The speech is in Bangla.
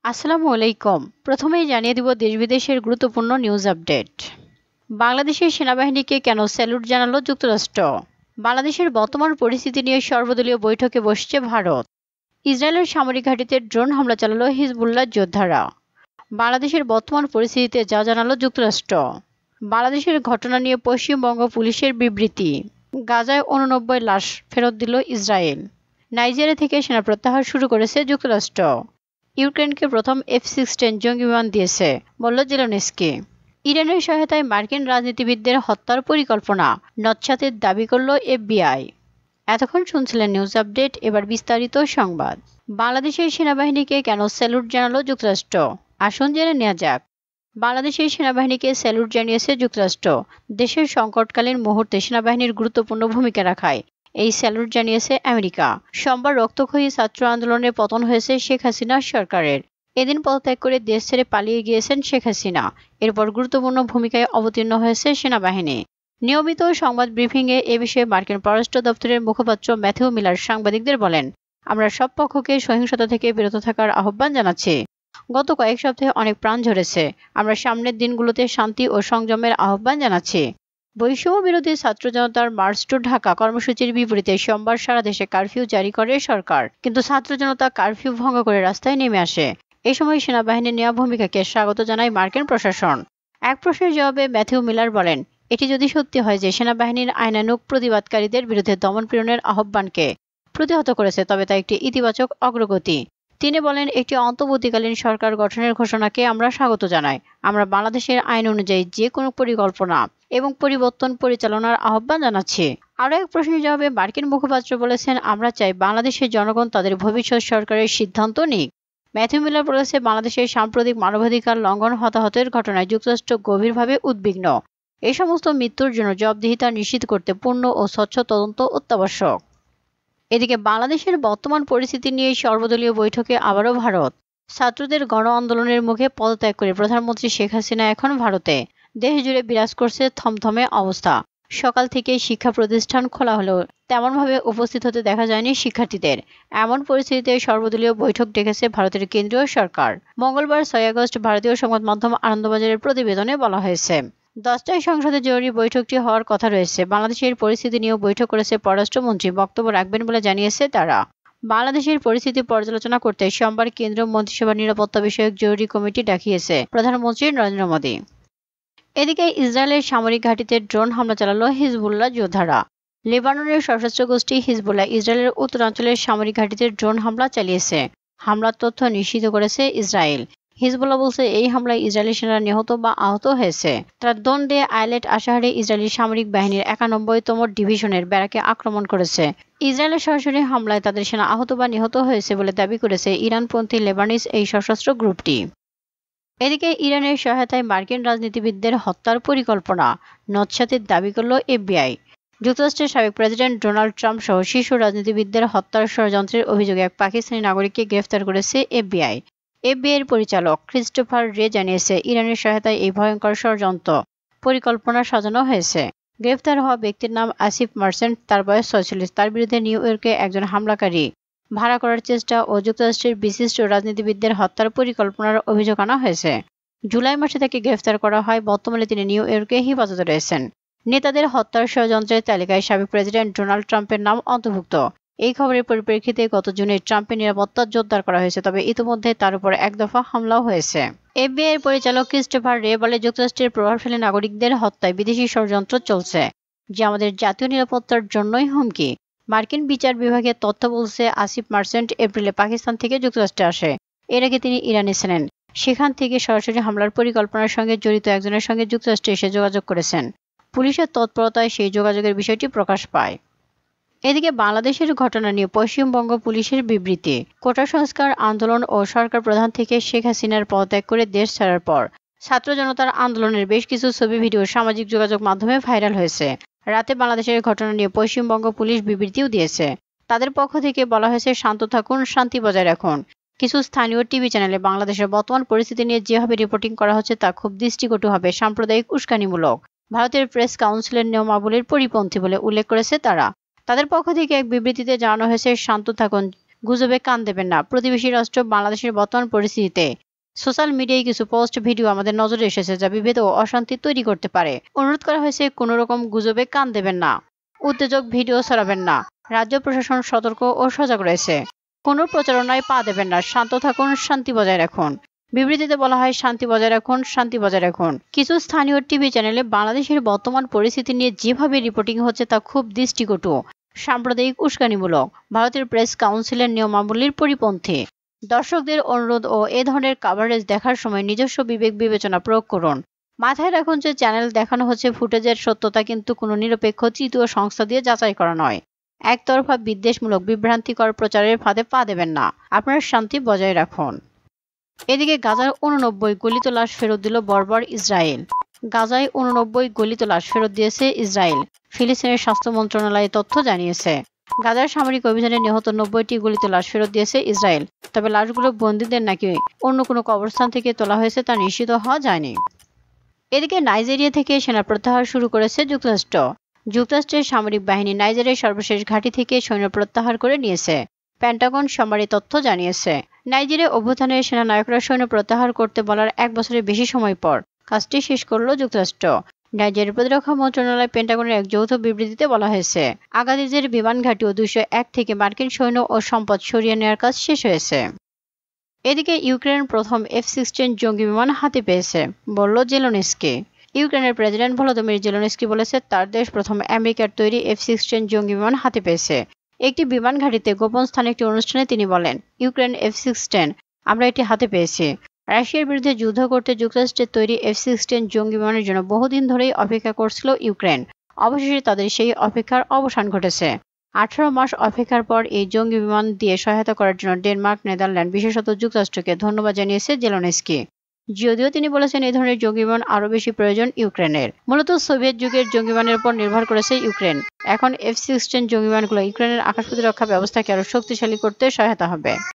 আসসালামু আলাইকুম। প্রথমেই জানিয়ে দিব দেশ বিদেশের গুরুত্বপূর্ণ নিউজ আপডেট। বাংলাদেশের সেনাবাহিনীকে কেন স্যালুট জানালো যুক্তরাষ্ট্র? বাংলাদেশের বর্তমান পরিস্থিতি নিয়ে সর্বদলীয় বৈঠকে বসছে ভারত। ইসরায়েলের সামরিক ঘাঁটিতে ড্রোন হামলা চালালো হিজবুল্লাহ যোদ্ধারা। বাংলাদেশের বর্তমান পরিস্থিতিতে যা জানালো যুক্তরাষ্ট্র। বাংলাদেশের ঘটনা নিয়ে পশ্চিমবঙ্গ পুলিশের বিবৃতি। গাজায় 89 লাশ ফেরত দিল ইসরায়েল। নাইজেরিয়া থেকে সেনা প্রত্যাহার শুরু করেছে যুক্তরাষ্ট্র। ইউক্রেনকে প্রথম F-16 জঙ্গি বিমান দিয়েছে, বলল জেলেনস্কি। ইরানের সহায়তায় মার্কিন রাজনীতিবিদদের হত্যার পরিকল্পনা, নৎসাতের দাবি করল FBI। এতক্ষণ শুনছিলেন নিউজ আপডেট, এবার বিস্তারিত সংবাদ। বাংলাদেশের সেনাবাহিনীকে কেন স্যালুট জানালো যুক্তরাষ্ট্র? আসুন জেনে নেওয়া যাক। বাংলাদেশের সেনাবাহিনীকে স্যালুট জানিয়েছে যুক্তরাষ্ট্র। দেশের সংকটকালীন মুহূর্তে সেনাবাহিনীর গুরুত্বপূর্ণ ভূমিকা রাখায় এই স্যালুট জানিয়েছে আমেরিকা। সোমবার রক্তক্ষয়ী ছাত্র আন্দোলনে পতন হয়েছে শেখ হাসিনার সরকারের। এদিন পদত্যাগ করে দেশ ছেড়ে পালিয়ে গিয়েছেন শেখ হাসিনা। এরপর গুরুত্বপূর্ণ ভূমিকায় অবতীর্ণ হয়েছে সেনাবাহিনী। নিয়মিত সংবাদ ব্রিফিংয়ে এ বিষয়ে মার্কিন পররাষ্ট্র দপ্তরের মুখপাত্র ম্যাথিউ মিলার সাংবাদিকদের বলেন, আমরা সব পক্ষকে সহিংসতা থেকে বিরত থাকার আহ্বান জানাচ্ছি। গত কয়েক সপ্তাহে অনেক প্রাণ ঝরেছে। আমরা সামনের দিনগুলোতে শান্তি ও সংযমের আহ্বান জানাচ্ছি। বৈষম্য বিরোধী ছাত্র জনতার মার্চ টু ঢাকা কর্মসূচির বিপরীতে সোমবার সারা দেশে কারফিউ জারি করে সরকার, কিন্তু ছাত্র জনতা কারফিউ ভঙ্গ করে রাস্তায় নেমে আসে। এই সময় সেনাবাহিনীর নেওয়া ভূমিকাকে স্বাগত জানায় মার্কিন প্রশাসন। এক প্রশ্নের জবাবে ম্যাথিউ মিলার বলেন, এটি যদি সত্যি হয় যে সেনাবাহিনীর আইনানুগ প্রতিবাদকারীদের বিরুদ্ধে দমন পীড়নের আহ্বানকে প্রতিহত করেছে, তবে তা একটি ইতিবাচক অগ্রগতি। তিনি বলেন, একটি অন্তর্বর্তীকালীন সরকার গঠনের ঘোষণাকে আমরা স্বাগত জানাই। আমরা বাংলাদেশের আইন অনুযায়ী যে কোনো পরিকল্পনা এবং পরিবর্তন পরিচালনার আহ্বান জানাচ্ছি। আরও এক প্রশ্নের জবাবে মার্কিন মুখপাত্র বলেছেন, আমরা চাই বাংলাদেশের জনগণ তাদের ভবিষ্যৎ সরকারের সিদ্ধান্ত নিক। ম্যাথিউ মিলার বলেছে, বাংলাদেশের সাম্প্রতিক মানবাধিকার লঙ্ঘন হতাহতের ঘটনায় যুক্তরাষ্ট্র গভীরভাবে উদ্বিগ্ন। এই সমস্ত মৃত্যুর জন্য জবাবদিহিতা নিশ্চিত করতে পূর্ণ ও স্বচ্ছ তদন্ত অত্যাবশ্যক। এদিকে বাংলাদেশের বর্তমান পরিস্থিতি নিয়ে সর্বদলীয় বৈঠকে আবারও ভারত। ছাত্রদের গণ আন্দোলনের মুখে পদত্যাগ করে প্রধানমন্ত্রী শেখ হাসিনা এখন ভারতে। দেশ জুড়ে বিরাজ করছে থমথমে অবস্থা। সকাল থেকে শিক্ষা প্রতিষ্ঠান খোলা হলেও তেমনভাবে উপস্থিত হতে দেখা যায়নি শিক্ষার্থীদের। এমন পরিস্থিতিতে সর্বদলীয় বৈঠক ডেকেছে ভারতের কেন্দ্রীয় সরকার। মঙ্গলবার 6 আগস্ট ভারতীয় সংবাদ মাধ্যম আনন্দবাজারের প্রতিবেদনে বলা হয়েছে, 10টায় সংসদে জরুরি বৈঠকটি হওয়ার কথা রয়েছে। বাংলাদেশের পরিস্থিতি নিয়েও বৈঠক করেছে পররাষ্ট্রমন্ত্রী, বক্তব্য রাখবেন বলে জানিয়েছে তারা। বাংলাদেশের পরিস্থিতি পর্যালোচনা করতে সোমবার কেন্দ্রীয় মন্ত্রিসভার নিরাপত্তা বিষয়ক জরুরি কমিটি ডাকিয়েছে প্রধানমন্ত্রী নরেন্দ্র মোদী। এদিকে ইসরায়েলের সামরিক ঘাঁটিতে ড্রোন হামলা চালালো হিজবুল্লাহ যোদ্ধারা। লেবাননের সশস্ত্র গোষ্ঠী হিজবুল্লাহ ইসরায়েলের উত্তরাঞ্চলের সামরিক ঘাঁটিতে ড্রোন হামলা চালিয়েছে। হামলার তথ্য নিশ্চিত করেছে ইসরায়েল। হিজবুল্লাহ বলছে, এই হামলায় ইসরায়েলি সেনারা নিহত বা আহত হয়েছে। তারা দণ্ডে আইলেট আশাহারে ইসরায়েলি সামরিক বাহিনীর 91তম ডিভিশনের ব্যারাকে আক্রমণ করেছে। ইসরায়েলের সরাসরি হামলায় তাদের সেনা আহত বা নিহত হয়েছে বলে দাবি করেছে ইরানপন্থী লেবানিজ এই সশস্ত্র গ্রুপটি। এদিকে ইরানের সহায়তায় মার্কিন রাজনীতিবিদদের হত্যার পরিকল্পনা, নৎসাতের দাবি করল FBI। যুক্তরাষ্ট্রের সাবেক প্রেসিডেন্ট ডোনাল্ড ট্রাম্প সহ শীর্ষ রাজনীতিবিদদের হত্যার ষড়যন্ত্রের অভিযোগে এক পাকিস্তানি নাগরিককে গ্রেফতার করেছে FBI। FBI-এর পরিচালক ক্রিস্টোফার রে জানিয়েছে, ইরানের সহায়তায় এই ভয়ঙ্কর ষড়যন্ত্র পরিকল্পনা সাজানো হয়েছে। গ্রেফতার হওয়া ব্যক্তির নাম আসিফ মার্চেন্ট, তার বয়স 46। তার বিরুদ্ধে নিউ ইয়র্কে একজন হামলাকারী ভাড়া করার চেষ্টা ও যুক্তরাষ্ট্রের বিশিষ্ট রাজনীতিবিদদের হত্যার পরিকল্পনার অভিযোগ আনা হয়েছে। জুলাই মাসে তাকে গ্রেফতার করা হয়। বর্তমানে তিনি নিউ ইয়র্কে হেফাজতে রয়েছেন। নেতাদের হত্যার ষড়যন্ত্রের তালিকায় সাবেক প্রেসিডেন্ট ডোনাল্ড ট্রাম্পের নাম অন্তর্ভুক্ত। এই খবরের পরিপ্রেক্ষিতে গত জুনে ট্রাম্পের নিরাপত্তা জোরদার করা হয়েছে, তবে ইতিমধ্যে তার উপর এক দফা হামলাও হয়েছে। FBI-এর পরিচালক ক্রিস্টোফার রে বলে, যুক্তরাষ্ট্রের প্রভাবশালী নাগরিকদের হত্যায় বিদেশি ষড়যন্ত্র চলছে, যা আমাদের জাতীয় নিরাপত্তার জন্যই হুমকি। মার্কিন বিচার বিভাগের তথ্য বলছে, আসিফ মার্চেন্ট এপ্রিলে পাকিস্তান থেকে যুক্তরাষ্ট্রে আসে। এর আগে তিনি ইরানে ছিলেন। সেখান থেকে সরাসরি হামলার পরিকল্পনার সঙ্গে জড়িত একজনের সঙ্গে যুক্তরাষ্ট্রে এসে যোগাযোগ করেছেন। পুলিশের তৎপরতায় সেই যোগাযোগের বিষয়টি প্রকাশ পায়। এদিকে বাংলাদেশের ঘটনা নিয়ে পশ্চিমবঙ্গ পুলিশের বিবৃতি। কোটা সংস্কার আন্দোলন ও সরকার প্রধান থেকে শেখ হাসিনার পদত্যাগ করে দেশ ছাড়ার পর ছাত্র জনতার আন্দোলনের বেশ কিছু ছবি ভিডিও সামাজিক যোগাযোগ মাধ্যমে ভাইরাল হয়েছে। রাতে বাংলাদেশের ঘটনা নিয়ে পশ্চিমবঙ্গ পুলিশ বিবৃতিও দিয়েছে। তাদের পক্ষ থেকে বলা হয়েছে, শান্ত থাকুন, শান্তি বজায় রাখুন। কিছু স্থানীয় টিভি চ্যানেলে বাংলাদেশের বর্তমান পরিস্থিতি নিয়ে যেভাবে রিপোর্টিং করা হচ্ছে তা খুব দৃষ্টিকটু হবে, সাম্প্রদায়িক উস্কানিমূলক, ভারতের প্রেস কাউন্সিলের নিয়মাবলীর পরিপন্থী বলে উল্লেখ করেছে তারা। তাদের পক্ষ থেকে এক বিবৃতিতে জানানো হয়েছে, শান্ত থাকুন, গুজবে কান দেবেন না। প্রতিবেশী রাষ্ট্র বাংলাদেশের বর্তমান পরিস্থিতিতে সোশ্যাল মিডিয়ায় কিছু পোস্ট ভিডিও আমাদের নজরে এসেছে যা বিভেদ ও অশান্তি তৈরি করতে পারে। অনুরোধ করা হয়েছে কোনো রকম গুজবে কান দেবেন না, উত্তেজক ভিডিও ছড়াবেন না। রাজ্য প্রশাসন সতর্ক ও সজাগ রয়েছে। কোনো প্রচারণায় পা দেবেন না, শান্ত থাকুন, শান্তি বজায় রাখুন। বিবৃতিতে বলা হয়, শান্তি বজায় রাখুন, শান্তি বজায় রাখুন। কিছু স্থানীয় টিভি চ্যানেলে বাংলাদেশের বর্তমান পরিস্থিতি নিয়ে যেভাবে রিপোর্টিং হচ্ছে তা খুব দৃষ্টিকটু, সাম্প্রদায়িক, উস্কানিমূলক, ভারতের প্রেস কাউন্সিলের নিয়মাবলীর পরিপন্থী। দর্শকদের অনুরোধ ও এ ধরনের কাভারেজ দেখার সময় নিজস্ব বিবেক বিবেচনা প্রয়োগ করুন। মাথায় রাখুন যে চ্যানেল দেখানো হচ্ছে ফুটেজের সত্যতা কিন্তু কোনো নিরপেক্ষ তৃতীয় সংস্থা দিয়ে যাচাই করা নয়। একতরফা বিদ্বেষমূলক বিভ্রান্তিকর প্রচারের ফাঁদে পা দেবেন না। আপনার শান্তি বজায় রাখুন। এদিকে গাজায় 89 গলিত লাশ ফেরত দিল বর্বর ইসরায়েল। গাজায় 89 গলিত লাশ ফেরত দিয়েছে ইসরায়েল, ফিলিস্তিনের স্বাস্থ্য মন্ত্রণালয় তথ্য জানিয়েছে। গাজার সামরিক অভিযানে নিহত 90টি গলিত লাশ ফেরত দিয়েছে ইসরায়েল। তবে লাশগুলো বন্দীদের নাকি অন্য কোনো কবরস্থান থেকে তোলা হয়েছে তা নিশ্চিত হওয়া যায়নি। এদিকে নাইজেরিয়া থেকে সেনা প্রত্যাহার শুরু করেছে যুক্তরাষ্ট্র। যুক্তরাষ্ট্রের সামরিক বাহিনী নাইজেরিয়ার সর্বশেষ ঘাঁটি থেকে সৈন্য প্রত্যাহার করে নিয়েছে, পেন্টাগন সোমবার তথ্য জানিয়েছে। নাইজেরিয়া অভ্যুত্থানে সেনানায়করা সৈন্য প্রত্যাহার করতে বলার 1 বছরের বেশি সময় পর কাজটি শেষ করল যুক্তরাষ্ট্র। নাইজেরিয়ার প্রতিরক্ষা মন্ত্রণালয় পেন্টাগনের এক যৌথ বিবৃতিতে বলা হয়েছে, আগাদিজের বিমান ঘাঁটি ও 201 থেকে মার্কিন সৈন্য ও সম্পদ সরিয়ে নেওয়ার কাজ শেষ হয়েছে। এদিকে ইউক্রেন প্রথম F-16 জঙ্গি বিমান হাতে পেয়েছে, বলল জেলেনস্কি। ইউক্রেনের প্রেসিডেন্ট ভলোদিমির জেলেনস্কি বলেছে, তার দেশ প্রথম আমেরিকার তৈরি F-16 জঙ্গি বিমান হাতে পেয়েছে। একটি বিমান ঘাঁটিতে গোপন স্থানে একটি অনুষ্ঠানে তিনি বলেন, ইউক্রেন F-16, আমরা এটি হাতে পেয়েছি। রাশিয়ার বিরুদ্ধে যুদ্ধ করতে যুক্তরাষ্ট্রের তৈরি F-16 জঙ্গি বিমানের জন্য বহুদিন ধরেই অপেক্ষা করছিল ইউক্রেন। অবশেষে তাদের সেই অপেক্ষার অবসান ঘটেছে। 18 মাস অপেক্ষার পর এই জঙ্গি বিমান দিয়ে সহায়তা করার জন্য ডেনমার্ক, নেদারল্যান্ড, বিশেষত যুক্তরাষ্ট্রকে ধন্যবাদ জানিয়েছে জেলেনস্কি। যদিও তিনি বলেছেন, এই ধরনের জঙ্গি বিমান আরও বেশি প্রয়োজন ইউক্রেনের। মূলত সোভিয়েত যুগের জঙ্গি বিমানের উপর নির্ভর করেছে ইউক্রেন। এখন F-16 জঙ্গি বিমানগুলো ইউক্রেনের আকাশ প্রতিরক্ষা ব্যবস্থাকে আরও শক্তিশালী করতে সহায়তা হবে।